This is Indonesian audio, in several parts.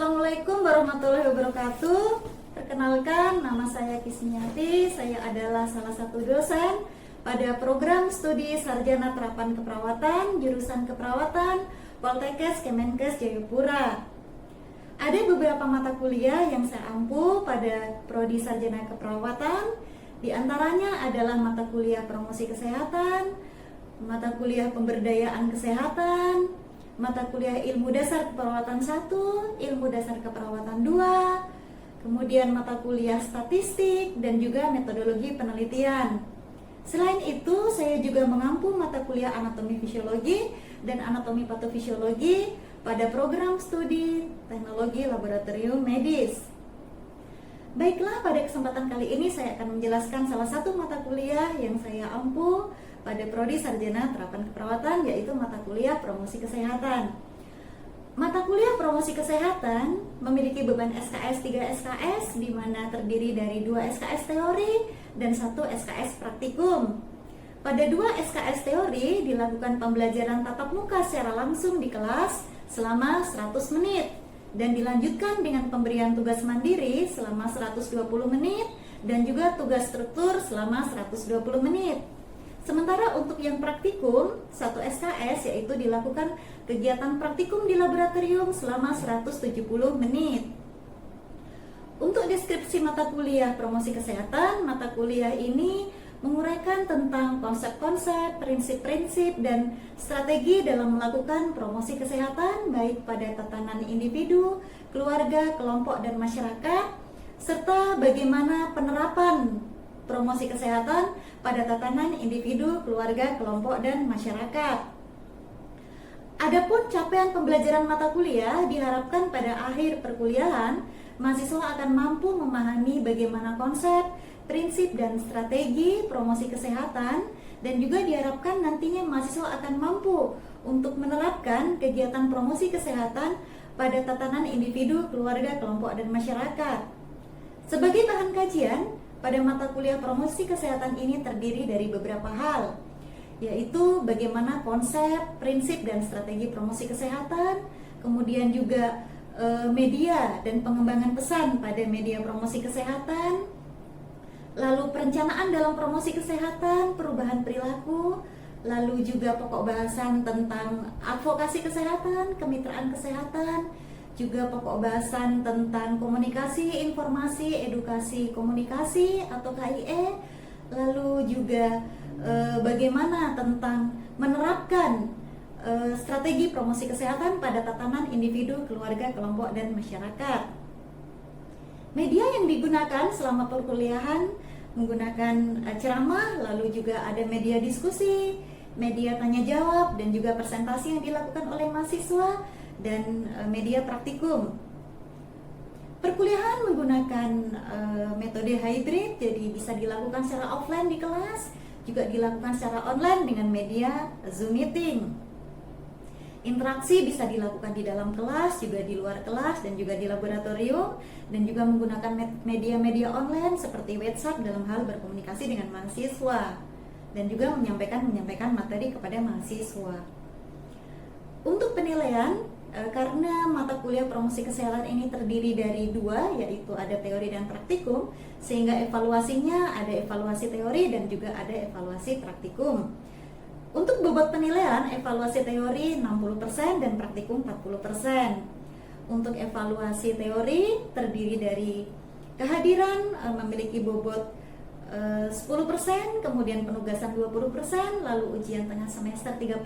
Assalamualaikum warahmatullahi wabarakatuh. Perkenalkan, nama saya Kismiati. Saya adalah salah satu dosen pada program studi Sarjana Terapan Keperawatan, jurusan Keperawatan, Poltekkes Kemenkes Jayapura. Ada beberapa mata kuliah yang saya ampu pada prodi Sarjana Keperawatan. Di antaranya adalah mata kuliah Promosi Kesehatan, mata kuliah Pemberdayaan Kesehatan, mata kuliah Ilmu Dasar Keperawatan 1, Ilmu Dasar Keperawatan 2, kemudian mata kuliah Statistik dan juga Metodologi Penelitian. Selain itu, saya juga mengampu mata kuliah Anatomi Fisiologi dan Anatomi Patofisiologi pada program studi Teknologi Laboratorium Medis. Baiklah, pada kesempatan kali ini saya akan menjelaskan salah satu mata kuliah yang saya ampu pada prodi Sarjana Terapan Keperawatan, yaitu mata kuliah Promosi Kesehatan. Mata kuliah Promosi Kesehatan memiliki beban SKS 3 SKS, di mana terdiri dari 2 SKS teori dan 1 SKS praktikum. Pada 2 SKS teori dilakukan pembelajaran tatap muka secara langsung di kelas selama 100 menit dan dilanjutkan dengan pemberian tugas mandiri selama 120 menit dan juga tugas struktur selama 120 menit. Sementara untuk yang praktikum, 1 SKS yaitu dilakukan kegiatan praktikum di laboratorium selama 170 menit. Untuk deskripsi mata kuliah Promosi Kesehatan, mata kuliah ini menguraikan tentang konsep-konsep, prinsip-prinsip, dan strategi dalam melakukan promosi kesehatan baik pada tatanan individu, keluarga, kelompok, dan masyarakat, serta bagaimana penerapan promosi kesehatan pada tatanan individu, keluarga, kelompok, dan masyarakat. Adapun capaian pembelajaran mata kuliah diharapkan pada akhir perkuliahan, mahasiswa akan mampu memahami bagaimana konsep, prinsip, dan strategi promosi kesehatan, dan juga diharapkan nantinya mahasiswa akan mampu untuk menerapkan kegiatan promosi kesehatan pada tatanan individu, keluarga, kelompok, dan masyarakat. Sebagai bahan kajian, pada mata kuliah Promosi Kesehatan ini terdiri dari beberapa hal, yaitu bagaimana konsep, prinsip, dan strategi promosi kesehatan, kemudian juga media dan pengembangan pesan pada media promosi kesehatan, lalu perencanaan dalam promosi kesehatan, perubahan perilaku, lalu juga pokok bahasan tentang advokasi kesehatan, kemitraan kesehatan, juga pokok bahasan tentang komunikasi, informasi, edukasi, komunikasi atau KIE, lalu juga bagaimana tentang menerapkan strategi promosi kesehatan pada tatanan individu, keluarga, kelompok, dan masyarakat. Media yang digunakan selama perkuliahan menggunakan ceramah, lalu juga ada media diskusi, media tanya jawab, dan juga presentasi yang dilakukan oleh mahasiswa, dan media praktikum. Perkuliahan menggunakan metode hybrid, jadi bisa dilakukan secara offline di kelas, juga dilakukan secara online dengan media Zoom meeting. Interaksi bisa dilakukan di dalam kelas, juga di luar kelas, dan juga di laboratorium, dan juga menggunakan media-media online seperti WhatsApp dalam hal berkomunikasi dengan mahasiswa, dan juga menyampaikan materi kepada mahasiswa. Untuk penilaian, karena mata kuliah Promosi Kesehatan ini terdiri dari 2, yaitu ada teori dan praktikum, sehingga evaluasinya ada evaluasi teori dan juga ada evaluasi praktikum. Untuk bobot penilaian, evaluasi teori 60% dan praktikum 40%. Untuk evaluasi teori terdiri dari kehadiran memiliki bobot 10%, kemudian penugasan 20%, lalu ujian tengah semester 30%,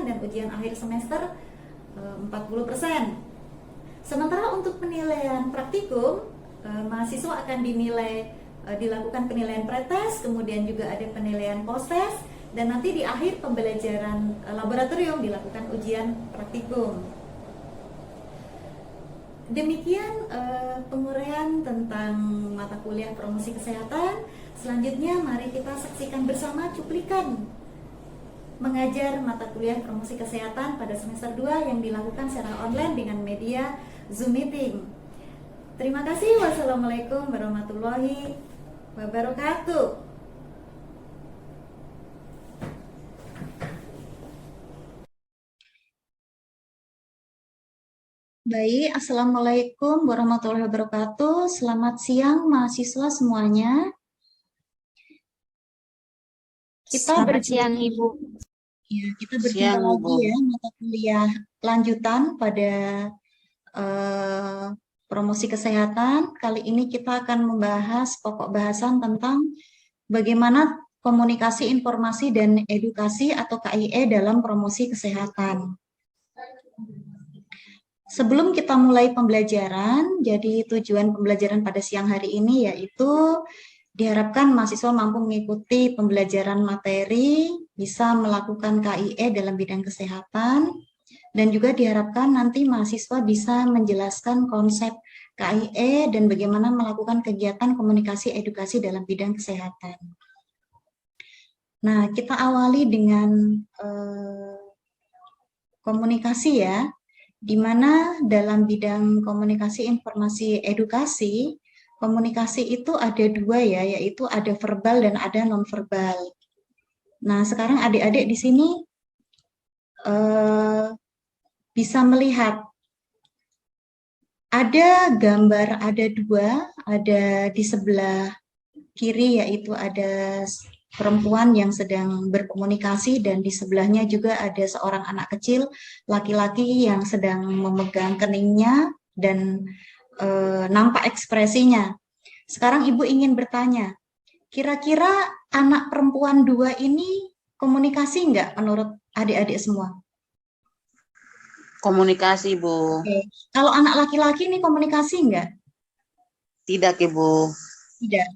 dan ujian akhir semester 40%. Sementara untuk penilaian praktikum, mahasiswa akan dinilai, dilakukan penilaian pretest, kemudian juga ada penilaian post-test, dan nanti di akhir pembelajaran laboratorium dilakukan ujian praktikum. Demikian penguraian tentang mata kuliah Promosi Kesehatan. Selanjutnya mari kita saksikan bersama cuplikan mengajar mata kuliah Promosi Kesehatan pada semester 2 yang dilakukan secara online dengan media Zoom meeting. Terima kasih. Wassalamualaikum warahmatullahi wabarakatuh. Baik, Assalamualaikum warahmatullahi wabarakatuh. Selamat siang mahasiswa semuanya. Kita Selamat berjumpa, siang, Ibu. kita berjumpa Siang, lagi Ibu. ya mata kuliah lanjutan pada eh, promosi kesehatan. Kali ini kita akan membahas pokok bahasan tentang bagaimana komunikasi informasi dan edukasi atau KIE dalam promosi kesehatan. Sebelum kita mulai pembelajaran, jadi tujuan pembelajaran pada siang hari ini yaitu diharapkan mahasiswa mampu mengikuti pembelajaran materi, bisa melakukan KIE dalam bidang kesehatan, dan juga diharapkan nanti mahasiswa bisa menjelaskan konsep KIE dan bagaimana melakukan kegiatan komunikasi edukasi dalam bidang kesehatan. Nah, kita awali dengan komunikasi ya, di mana dalam bidang komunikasi informasi edukasi, komunikasi itu ada dua ya, yaitu ada verbal dan ada nonverbal. Nah, sekarang adik-adik di sini bisa melihat ada gambar, ada dua, ada di sebelah kiri yaitu ada perempuan yang sedang berkomunikasi dan di sebelahnya juga ada seorang anak kecil laki-laki yang sedang memegang keningnya dan nampak ekspresinya. Sekarang Ibu ingin bertanya, kira-kira anak perempuan dua ini komunikasi nggak menurut adik-adik semua? Komunikasi, Bu. Oke. Kalau anak laki-laki ini komunikasi nggak? Tidak, Ibu. Tidak.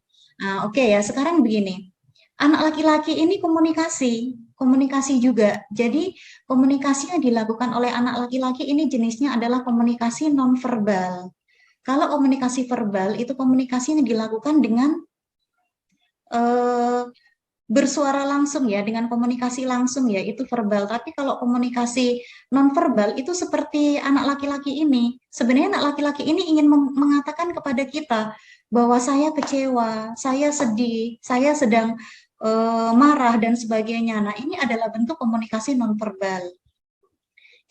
Nah, oke ya, sekarang begini. Anak laki-laki ini komunikasi juga. Jadi komunikasi yang dilakukan oleh anak laki-laki ini jenisnya adalah komunikasi nonverbal. Kalau komunikasi verbal itu komunikasi yang dilakukan dengan eh, bersuara langsung ya, dengan komunikasi langsung ya, itu verbal. Tapi kalau komunikasi nonverbal itu seperti anak laki-laki ini. Sebenarnya anak laki-laki ini ingin mengatakan kepada kita bahwa saya kecewa, saya sedih, saya sedang marah dan sebagainya. Nah, ini adalah bentuk komunikasi nonverbal.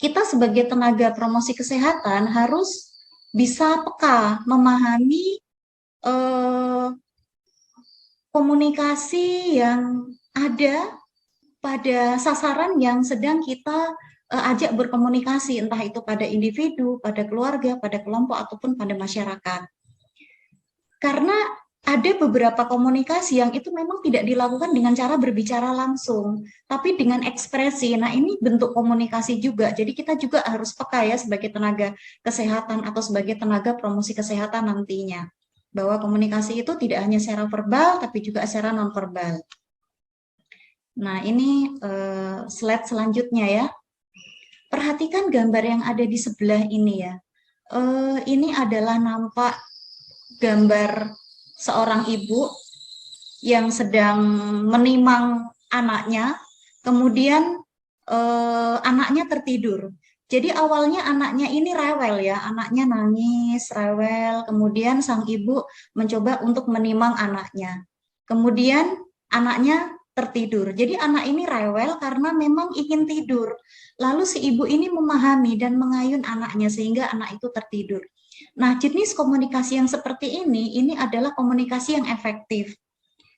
Kita sebagai tenaga promosi kesehatan harus bisa peka, memahami eh, komunikasi yang ada pada sasaran yang sedang kita ajak berkomunikasi, entah itu pada individu, pada keluarga, pada kelompok, ataupun pada masyarakat. Karena ada beberapa komunikasi yang itu memang tidak dilakukan dengan cara berbicara langsung, tapi dengan ekspresi. Nah, ini bentuk komunikasi juga. Jadi kita juga harus peka ya sebagai tenaga kesehatan atau sebagai tenaga promosi kesehatan nantinya. Bahwa komunikasi itu tidak hanya secara verbal, tapi juga secara nonverbal. Nah, ini slide selanjutnya ya. Perhatikan gambar yang ada di sebelah ini ya. Ini adalah nampak gambar seorang ibu yang sedang menimang anaknya, kemudian anaknya tertidur. Jadi awalnya anaknya ini rewel ya, anaknya nangis, rewel, kemudian sang ibu mencoba untuk menimang anaknya. Kemudian anaknya tertidur. Jadi anak ini rewel karena memang ingin tidur. Lalu si ibu ini memahami dan mengayun anaknya sehingga anak itu tertidur. Nah, jenis komunikasi yang seperti ini adalah komunikasi yang efektif.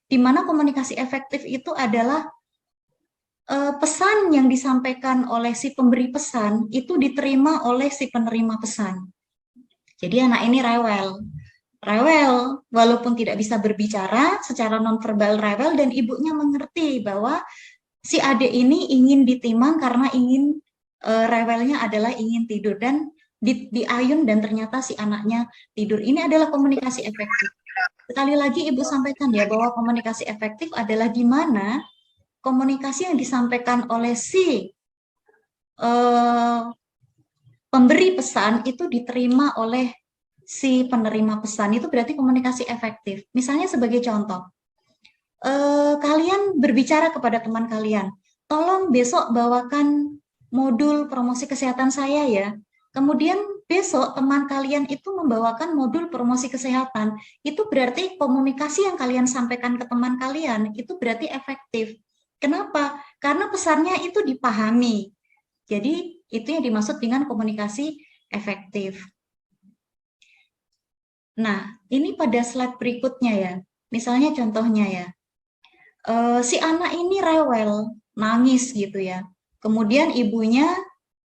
Di mana komunikasi efektif itu adalah pesan yang disampaikan oleh si pemberi pesan itu diterima oleh si penerima pesan. Jadi anak ini rewel walaupun tidak bisa berbicara secara nonverbal rewel dan ibunya mengerti bahwa si adik ini ingin ditimang karena ingin rewelnya adalah ingin tidur dan diayun dan ternyata si anaknya tidur. Ini adalah komunikasi efektif. Sekali lagi Ibu sampaikan ya bahwa komunikasi efektif adalah di mana komunikasi yang disampaikan oleh si pemberi pesan itu diterima oleh si penerima pesan. Itu berarti komunikasi efektif. Misalnya sebagai contoh, kalian berbicara kepada teman kalian, tolong besok bawakan modul promosi kesehatan saya ya. Kemudian besok teman kalian itu membawakan modul promosi kesehatan. Itu berarti komunikasi yang kalian sampaikan ke teman kalian itu berarti efektif. Kenapa? Karena pesannya itu dipahami. Jadi itu yang dimaksud dengan komunikasi efektif. Nah, ini pada slide berikutnya ya. Misalnya contohnya ya, si anak ini rewel, nangis gitu ya. Kemudian ibunya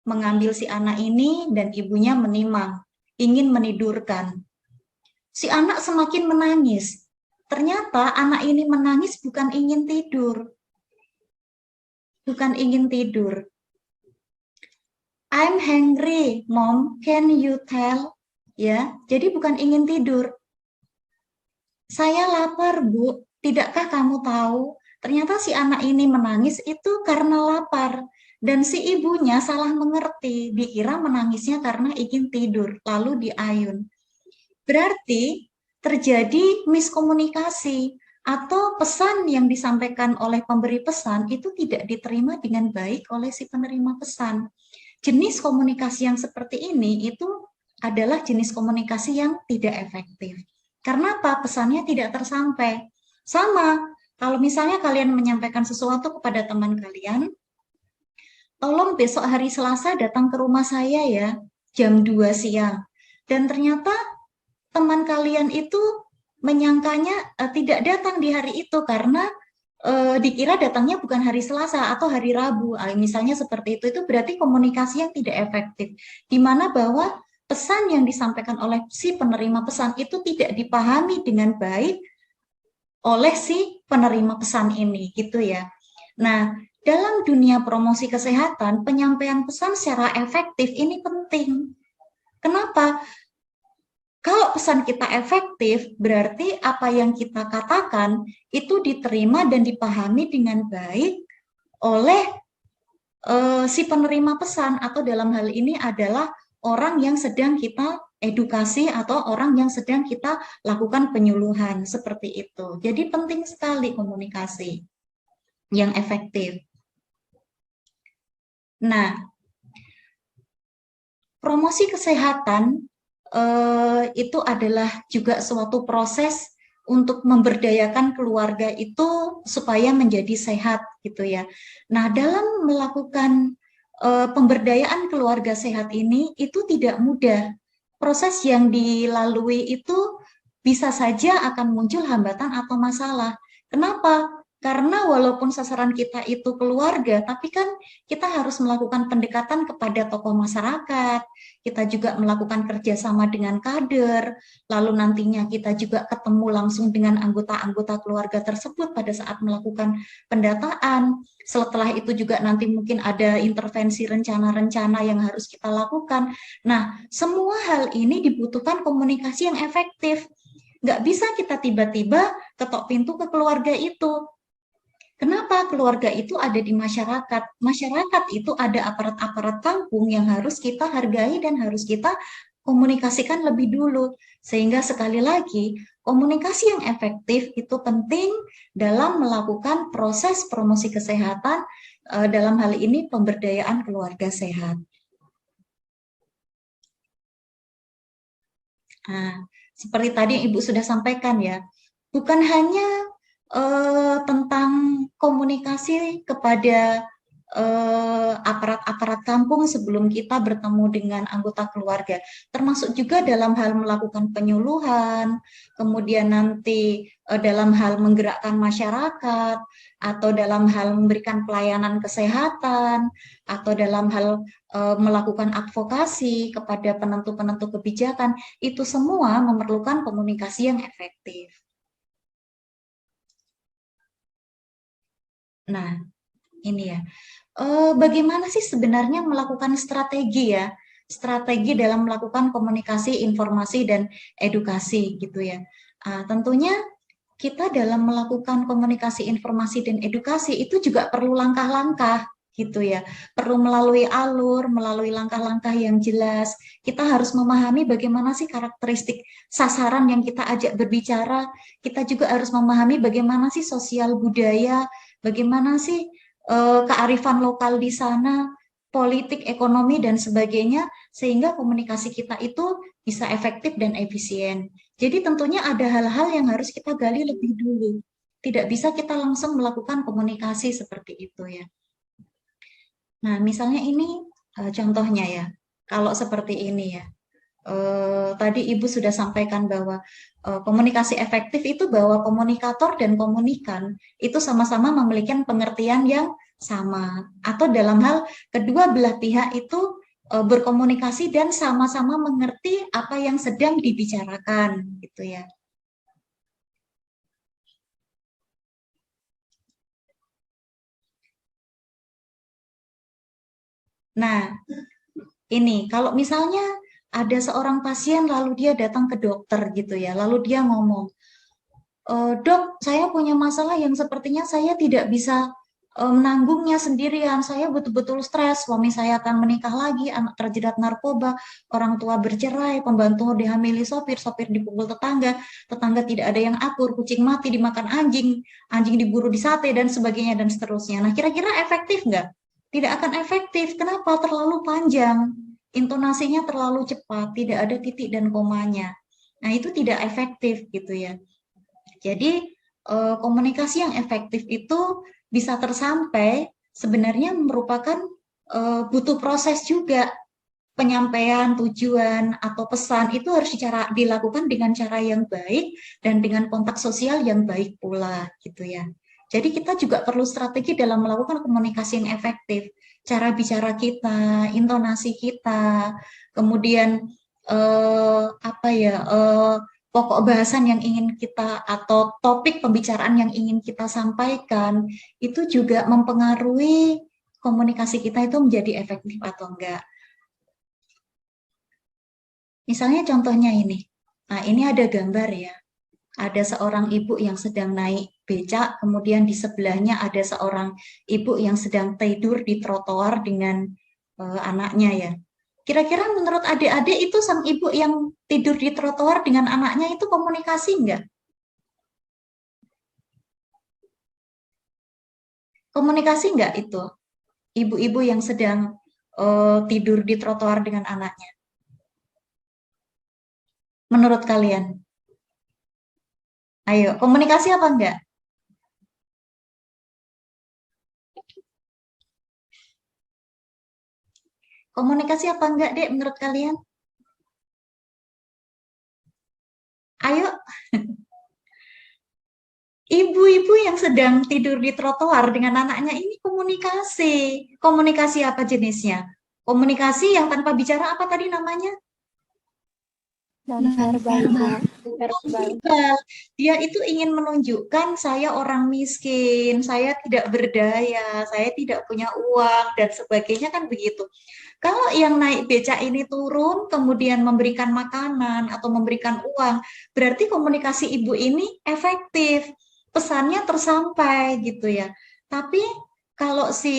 mengambil si anak ini dan ibunya menimang, ingin menidurkan. Si anak semakin menangis. Ternyata anak ini menangis bukan ingin tidur. Bukan ingin tidur. I'm hungry, Mom. Can you tell? Ya, jadi bukan ingin tidur. Saya lapar, Bu. Tidakkah kamu tahu? Ternyata si anak ini menangis itu karena lapar. Dan si ibunya salah mengerti. Dikira menangisnya karena ingin tidur. Lalu diayun. Berarti terjadi miskomunikasi. Atau pesan yang disampaikan oleh pemberi pesan itu tidak diterima dengan baik oleh si penerima pesan. Jenis komunikasi yang seperti ini itu adalah jenis komunikasi yang tidak efektif. Karena apa? Pesannya tidak tersampai. Sama, kalau misalnya kalian menyampaikan sesuatu kepada teman kalian, tolong besok hari Selasa datang ke rumah saya ya, jam 2 siang. Dan ternyata teman kalian itu menyangkanya tidak datang di hari itu karena dikira datangnya bukan hari Selasa atau hari Rabu, misalnya seperti itu berarti komunikasi yang tidak efektif, di mana bahwa pesan yang disampaikan oleh si penerima pesan itu tidak dipahami dengan baik oleh si penerima pesan ini, gitu ya. Nah, dalam dunia promosi kesehatan, penyampaian pesan secara efektif ini penting. Kenapa? Kalau pesan kita efektif, berarti apa yang kita katakan itu diterima dan dipahami dengan baik oleh si penerima pesan, atau dalam hal ini adalah orang yang sedang kita edukasi atau orang yang sedang kita lakukan penyuluhan, seperti itu. Jadi penting sekali komunikasi yang efektif. Nah, promosi kesehatan itu adalah juga suatu proses untuk memberdayakan keluarga itu supaya menjadi sehat gitu ya. Nah, dalam melakukan pemberdayaan keluarga sehat ini itu tidak mudah. Proses yang dilalui itu bisa saja akan muncul hambatan atau masalah. Kenapa? Karena walaupun sasaran kita itu keluarga, tapi kan kita harus melakukan pendekatan kepada tokoh masyarakat, kita juga melakukan kerjasama dengan kader, lalu nantinya kita juga ketemu langsung dengan anggota-anggota keluarga tersebut pada saat melakukan pendataan. Setelah itu juga nanti mungkin ada intervensi rencana-rencana yang harus kita lakukan. Nah, semua hal ini dibutuhkan komunikasi yang efektif. Nggak bisa kita tiba-tiba ketok pintu ke keluarga itu. Kenapa? Keluarga itu ada di masyarakat. Masyarakat itu ada aparat-aparat kampung yang harus kita hargai dan harus kita komunikasikan lebih dulu. Sehingga sekali lagi, komunikasi yang efektif itu penting dalam melakukan proses promosi kesehatan, dalam hal ini pemberdayaan keluarga sehat. Nah, seperti tadi yang Ibu sudah sampaikan ya, bukan hanya tentang komunikasi kepada aparat-aparat kampung sebelum kita bertemu dengan anggota keluarga, termasuk juga dalam hal melakukan penyuluhan, kemudian nanti dalam hal menggerakkan masyarakat, atau dalam hal memberikan pelayanan kesehatan, atau dalam hal melakukan advokasi kepada penentu-penentu kebijakan, itu semua memerlukan komunikasi yang efektif. Nah, ini ya. Bagaimana sih sebenarnya melakukan strategi ya? Strategi dalam melakukan komunikasi, informasi, dan edukasi gitu ya. Tentunya kita dalam melakukan komunikasi, informasi, dan edukasi itu juga perlu langkah-langkah gitu ya. Perlu melalui alur, melalui langkah-langkah yang jelas. Kita harus memahami bagaimana sih karakteristik sasaran yang kita ajak berbicara. Kita juga harus memahami bagaimana sih sosial budaya, bagaimana sih kearifan lokal di sana, politik, ekonomi, dan sebagainya, sehingga komunikasi kita itu bisa efektif dan efisien. Jadi tentunya ada hal-hal yang harus kita gali lebih dulu. Tidak bisa kita langsung melakukan komunikasi seperti itu ya. Nah, misalnya ini contohnya ya. kalau seperti ini ya. Tadi Ibu sudah sampaikan bahwa komunikasi efektif itu bahwa komunikator dan komunikan itu sama-sama memiliki pengertian yang sama, atau dalam hal kedua belah pihak itu berkomunikasi dan sama-sama mengerti apa yang sedang dibicarakan, gitu ya. Nah, ini kalau misalnya ada seorang pasien lalu dia datang ke dokter gitu ya, lalu dia ngomong, Dok, saya punya masalah yang sepertinya saya tidak bisa menanggungnya sendirian. Saya betul-betul stres. Suami saya akan menikah lagi, anak terjerat narkoba, orang tua bercerai, pembantu dihamili sopir, sopir dipukul tetangga, tetangga tidak ada yang akur, kucing mati dimakan anjing, anjing diburu di sate, dan sebagainya, dan seterusnya. Nah, kira-kira efektif nggak? Tidak akan efektif. Kenapa? Terlalu panjang. Intonasinya terlalu cepat, tidak ada titik dan komanya. Nah, itu tidak efektif gitu ya. Jadi komunikasi yang efektif itu bisa tersampai sebenarnya merupakan butuh proses juga. Penyampaian tujuan atau pesan itu harus dilakukan dengan cara yang baik dan dengan kontak sosial yang baik pula gitu ya. Jadi kita juga perlu strategi dalam melakukan komunikasi yang efektif. Cara bicara kita, intonasi kita, kemudian apa ya, pokok bahasan yang ingin kita atau topik pembicaraan yang ingin kita sampaikan itu juga mempengaruhi komunikasi kita itu menjadi efektif atau enggak. Misalnya contohnya ini. Nah, ini ada gambar ya. Ada seorang ibu yang sedang naik becak, kemudian di sebelahnya ada seorang ibu yang sedang tidur di trotoar dengan anaknya ya. Kira-kira menurut adik-adik itu sang ibu yang tidur di trotoar dengan anaknya itu komunikasi enggak? Komunikasi enggak itu? Ibu-ibu yang sedang tidur di trotoar dengan anaknya. Menurut kalian? Ayo, komunikasi apa enggak? Komunikasi apa enggak, Dek, menurut kalian? Ayo, ibu-ibu yang sedang tidur di trotoar dengan anaknya ini komunikasi. Komunikasi apa jenisnya? Komunikasi yang tanpa bicara apa tadi namanya? Non-verbal, Bu. Verbal. Dia itu ingin menunjukkan saya orang miskin, saya tidak berdaya, saya tidak punya uang, dan sebagainya kan begitu. Kalau yang naik becak ini turun, kemudian memberikan makanan atau memberikan uang, berarti komunikasi ibu ini efektif, pesannya tersampai gitu ya. Tapi kalau si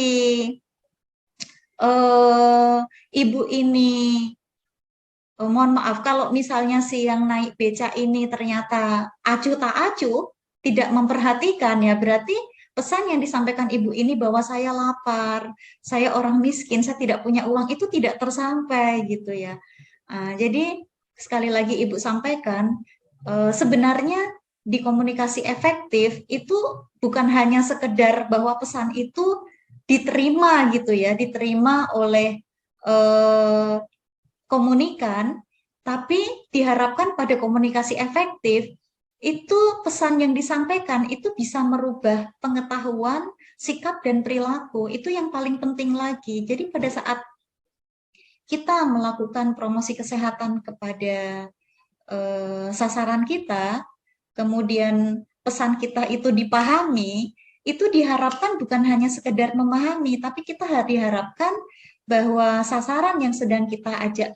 ibu ini, mohon maaf, kalau misalnya si yang naik becak ini ternyata acuh tak acuh, tidak memperhatikan ya, berarti pesan yang disampaikan ibu ini bahwa saya lapar, saya orang miskin, saya tidak punya uang, itu tidak tersampai gitu ya. Jadi sekali lagi ibu sampaikan, sebenarnya di komunikasi efektif itu bukan hanya sekedar bahwa pesan itu diterima gitu ya, diterima oleh komunikan, tapi diharapkan pada komunikasi efektif itu pesan yang disampaikan itu bisa merubah pengetahuan, sikap, dan perilaku. Itu yang paling penting lagi. Jadi pada saat kita melakukan promosi kesehatan kepada sasaran kita, kemudian pesan kita itu dipahami, itu diharapkan bukan hanya sekedar memahami, tapi kita diharapkan bahwa sasaran yang sedang kita ajak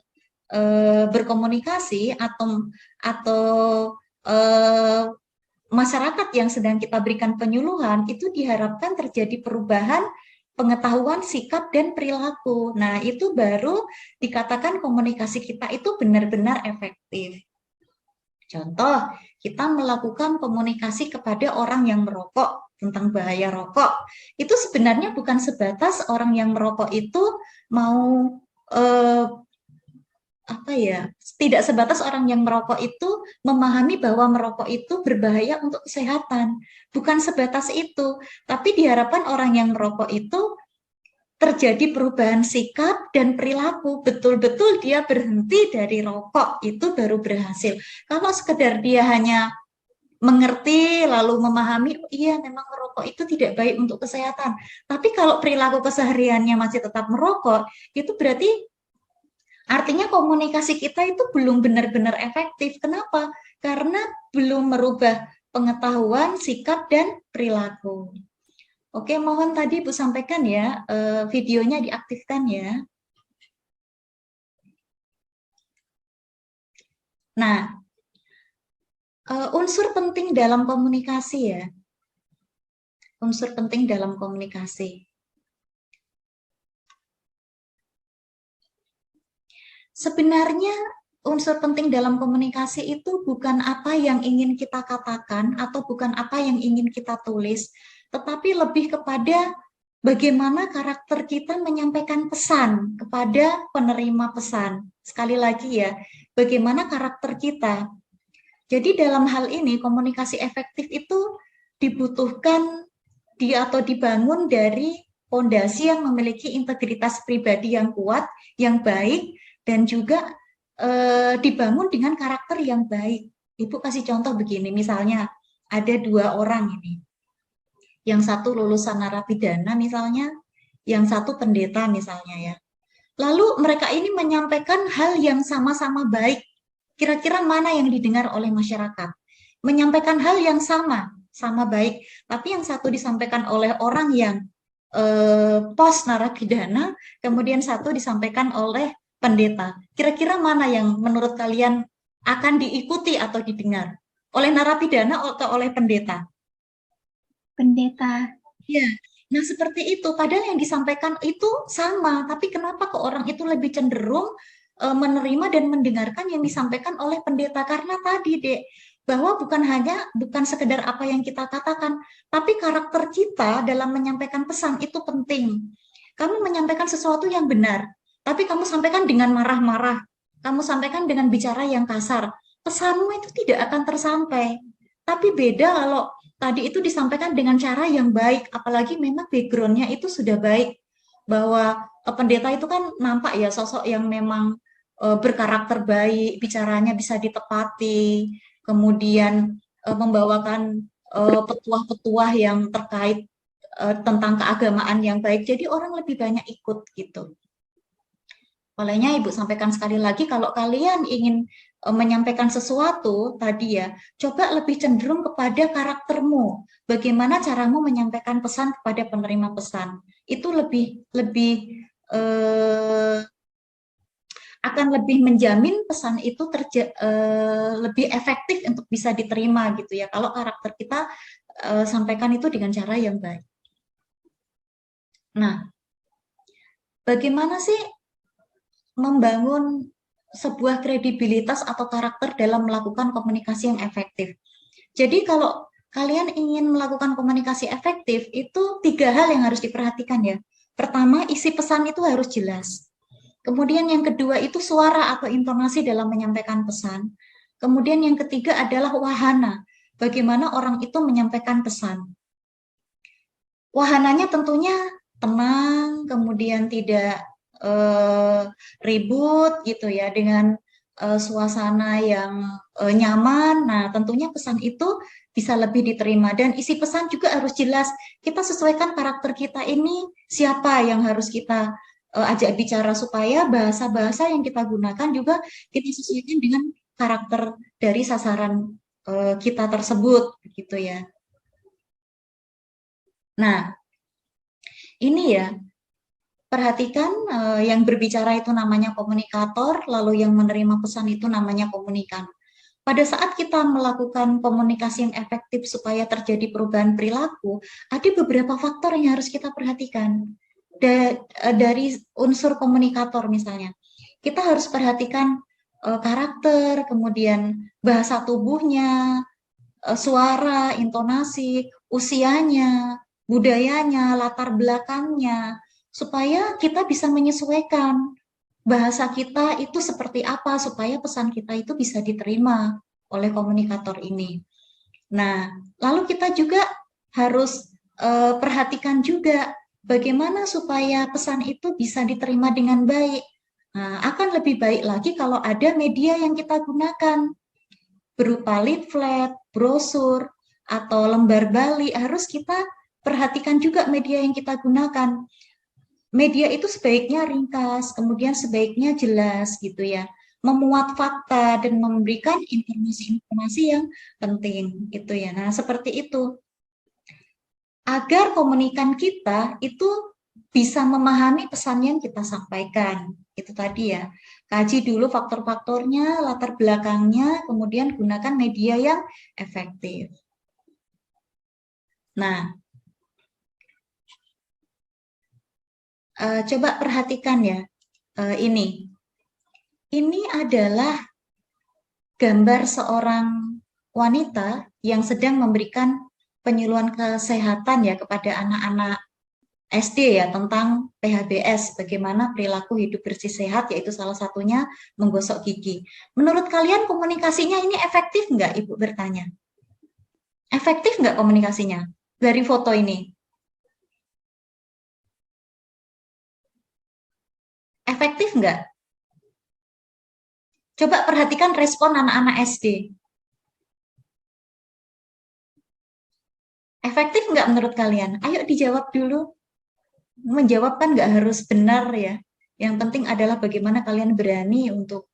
berkomunikasi atau masyarakat yang sedang kita berikan penyuluhan itu diharapkan terjadi perubahan pengetahuan, sikap, dan perilaku. Nah, itu baru dikatakan komunikasi kita itu benar-benar efektif. Contoh, kita melakukan komunikasi kepada orang yang merokok tentang bahaya rokok. Itu sebenarnya bukan sebatas orang yang merokok itu mau tidak sebatas orang yang merokok itu memahami bahwa merokok itu berbahaya untuk kesehatan. Bukan sebatas itu, tapi diharapkan orang yang merokok itu terjadi perubahan sikap dan perilaku, betul-betul dia berhenti dari rokok, itu baru berhasil. Kalau sekedar dia hanya mengerti lalu memahami, oh iya memang merokok itu tidak baik untuk kesehatan. Tapi kalau perilaku kesehariannya masih tetap merokok, itu berarti artinya komunikasi kita itu belum benar-benar efektif. Kenapa? Karena belum merubah pengetahuan, sikap, dan perilaku. Oke, mohon tadi Bu sampaikan ya, videonya diaktifkan ya. Nah, unsur penting dalam komunikasi ya. Unsur penting dalam komunikasi. Sebenarnya unsur penting dalam komunikasi itu bukan apa yang ingin kita katakan atau bukan apa yang ingin kita tulis, tetapi lebih kepada bagaimana karakter kita menyampaikan pesan kepada penerima pesan. Sekali lagi ya, bagaimana karakter kita. Jadi dalam hal ini komunikasi efektif itu dibutuhkan atau dibangun dari fondasi yang memiliki integritas pribadi yang kuat, yang baik, dan juga dibangun dengan karakter yang baik. Ibu kasih contoh begini, misalnya ada 2 orang ini, yang satu lulusan narapidana misalnya, yang satu pendeta misalnya ya. Lalu mereka ini menyampaikan hal yang sama-sama baik. Kira-kira mana yang didengar oleh masyarakat? Menyampaikan hal yang sama baik, tapi yang satu disampaikan oleh orang yang pos narapidana, kemudian satu disampaikan oleh pendeta. Kira-kira mana yang menurut kalian akan diikuti atau didengar? Oleh narapidana atau oleh pendeta? Pendeta. Ya, nah seperti itu. Padahal yang disampaikan itu sama, tapi kenapa ke orang itu lebih cenderung menerima dan mendengarkan yang disampaikan oleh pendeta? Karena tadi, Dek, bahwa bukan sekedar apa yang kita katakan, tapi karakter kita dalam menyampaikan pesan itu penting. Kamu menyampaikan sesuatu yang benar, tapi kamu sampaikan dengan marah-marah, kamu sampaikan dengan bicara yang kasar, pesanmu itu tidak akan tersampai. Tapi beda kalau tadi itu disampaikan dengan cara yang baik, apalagi memang background-nya itu sudah baik, bahwa pendeta itu kan nampak ya sosok yang memang berkarakter baik, bicaranya bisa ditepati, kemudian membawakan petuah-petuah yang terkait tentang keagamaan yang baik, jadi orang lebih banyak ikut gitu. Olehnya Ibu sampaikan sekali lagi, kalau kalian ingin menyampaikan sesuatu tadi ya, coba lebih cenderung kepada karaktermu. Bagaimana caramu menyampaikan pesan kepada penerima pesan. Itu akan lebih menjamin pesan itu lebih efektif untuk bisa diterima gitu ya. Kalau karakter kita sampaikan itu dengan cara yang baik. Nah, bagaimana sih membangun sebuah kredibilitas atau karakter dalam melakukan komunikasi yang efektif? Jadi kalau kalian ingin melakukan komunikasi efektif, itu 3 hal yang harus diperhatikan ya. Pertama, isi pesan itu harus jelas. Kemudian yang kedua itu suara atau intonasi dalam menyampaikan pesan. Kemudian yang ketiga adalah wahana, bagaimana orang itu menyampaikan pesan. Wahananya tentunya tenang, kemudian tidak ribut gitu ya, dengan suasana yang nyaman. Nah, tentunya pesan itu bisa lebih diterima, dan isi pesan juga harus jelas. Kita sesuaikan karakter kita ini siapa yang harus kita ajak bicara, supaya bahasa-bahasa yang kita gunakan juga kita sesuaikan dengan karakter dari sasaran kita tersebut gitu ya. Nah, ini ya, perhatikan yang berbicara itu namanya komunikator, lalu yang menerima pesan itu namanya komunikan. Pada saat kita melakukan komunikasi yang efektif supaya terjadi perubahan perilaku, ada beberapa faktor yang harus kita perhatikan. Dari unsur komunikator misalnya, kita harus perhatikan karakter, kemudian bahasa tubuhnya, suara, intonasi, usianya, budayanya, latar belakangnya, supaya kita bisa menyesuaikan bahasa kita itu seperti apa, supaya pesan kita itu bisa diterima oleh komunikator ini. Nah, lalu kita juga harus perhatikan juga bagaimana supaya pesan itu bisa diterima dengan baik. Nah, akan lebih baik lagi kalau ada media yang kita gunakan, berupa leaflet, brosur, atau lembar balik. Harus kita perhatikan juga media yang kita gunakan. Media itu sebaiknya ringkas, kemudian sebaiknya jelas gitu ya, memuat fakta dan memberikan informasi-informasi yang penting gitu ya. Nah, seperti itu. Agar komunikan kita itu bisa memahami pesan yang kita sampaikan. Itu tadi ya. Kaji dulu faktor-faktornya, latar belakangnya, kemudian gunakan media yang efektif. Nah, coba perhatikan ya, ini. Ini adalah gambar seorang wanita yang sedang memberikan penyuluhan kesehatan ya kepada anak-anak SD ya tentang PHBS, bagaimana perilaku hidup bersih sehat, yaitu salah satunya menggosok gigi. Menurut kalian komunikasinya ini efektif nggak, Ibu bertanya? Efektif nggak komunikasinya dari foto ini? Efektif nggak? Coba perhatikan respon anak-anak SD. Efektif nggak menurut kalian? Ayo dijawab dulu. Menjawab kan nggak harus benar ya. Yang penting adalah bagaimana kalian berani untuk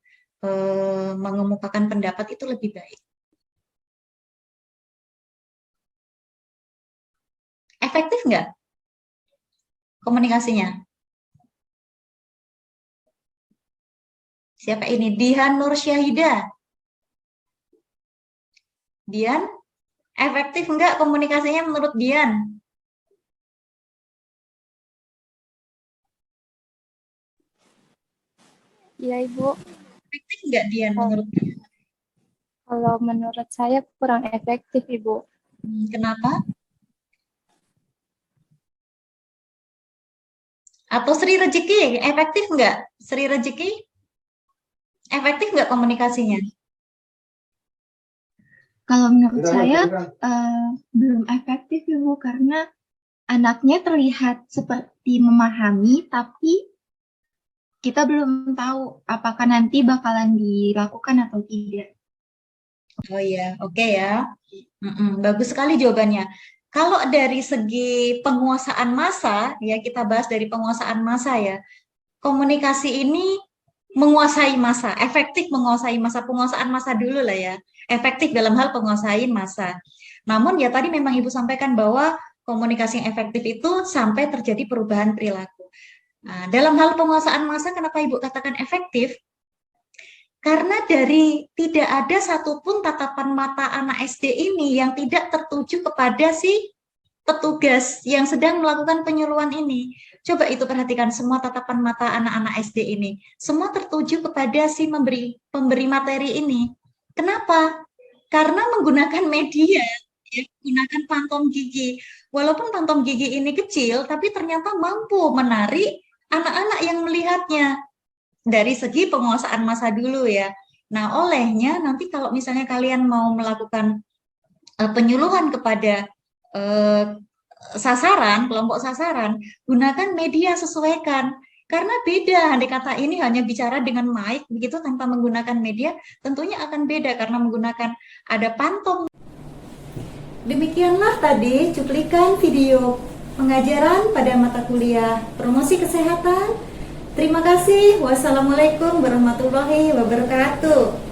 mengemukakan pendapat itu lebih baik. Efektif nggak komunikasinya? Siapa ini? Dian Nur Syahida. Dian, efektif nggak komunikasinya menurut Dian? Iya, Ibu. Efektif nggak Dian menurut Dian? Kalau menurut saya kurang efektif, Ibu. Kenapa? Atau Sri Rezeki, efektif nggak? Sri Rezeki, efektif nggak komunikasinya? Kalau menurut saya belum efektif Ibu karena anaknya terlihat seperti memahami tapi kita belum tahu apakah nanti bakalan dilakukan atau tidak. Oh iya, oke ya. Bagus sekali jawabannya. Kalau dari segi penguasaan massa, ya kita bahas dari penguasaan massa ya. Komunikasi ini menguasai massa, efektif menguasai massa, penguasaan massa dulu lah ya. Efektif dalam hal penguasai massa. Namun ya tadi memang Ibu sampaikan bahwa komunikasi yang efektif itu sampai terjadi perubahan perilaku. Nah, dalam hal penguasaan massa kenapa Ibu katakan efektif? Karena dari tidak ada satupun tatapan mata anak SD ini yang tidak tertuju kepada si petugas yang sedang melakukan penyuluhan ini. Coba itu perhatikan semua tatapan mata anak-anak SD ini. Semua tertuju kepada si pemberi materi ini. Kenapa? Karena menggunakan media, ya, menggunakan pantom gigi. Walaupun pantom gigi ini kecil, tapi ternyata mampu menarik anak-anak yang melihatnya. Dari segi penguasaan massa dulu ya. Nah, olehnya nanti kalau misalnya kalian mau melakukan penyuluhan kepada sasaran, kelompok sasaran, gunakan media sesuaikan. Karena beda, andai kata ini hanya bicara dengan mic, begitu tanpa menggunakan media, tentunya akan beda karena menggunakan ada pantom. Demikianlah tadi cuplikan video pengajaran pada mata kuliah promosi kesehatan. Terima kasih. Wassalamualaikum warahmatullahi wabarakatuh.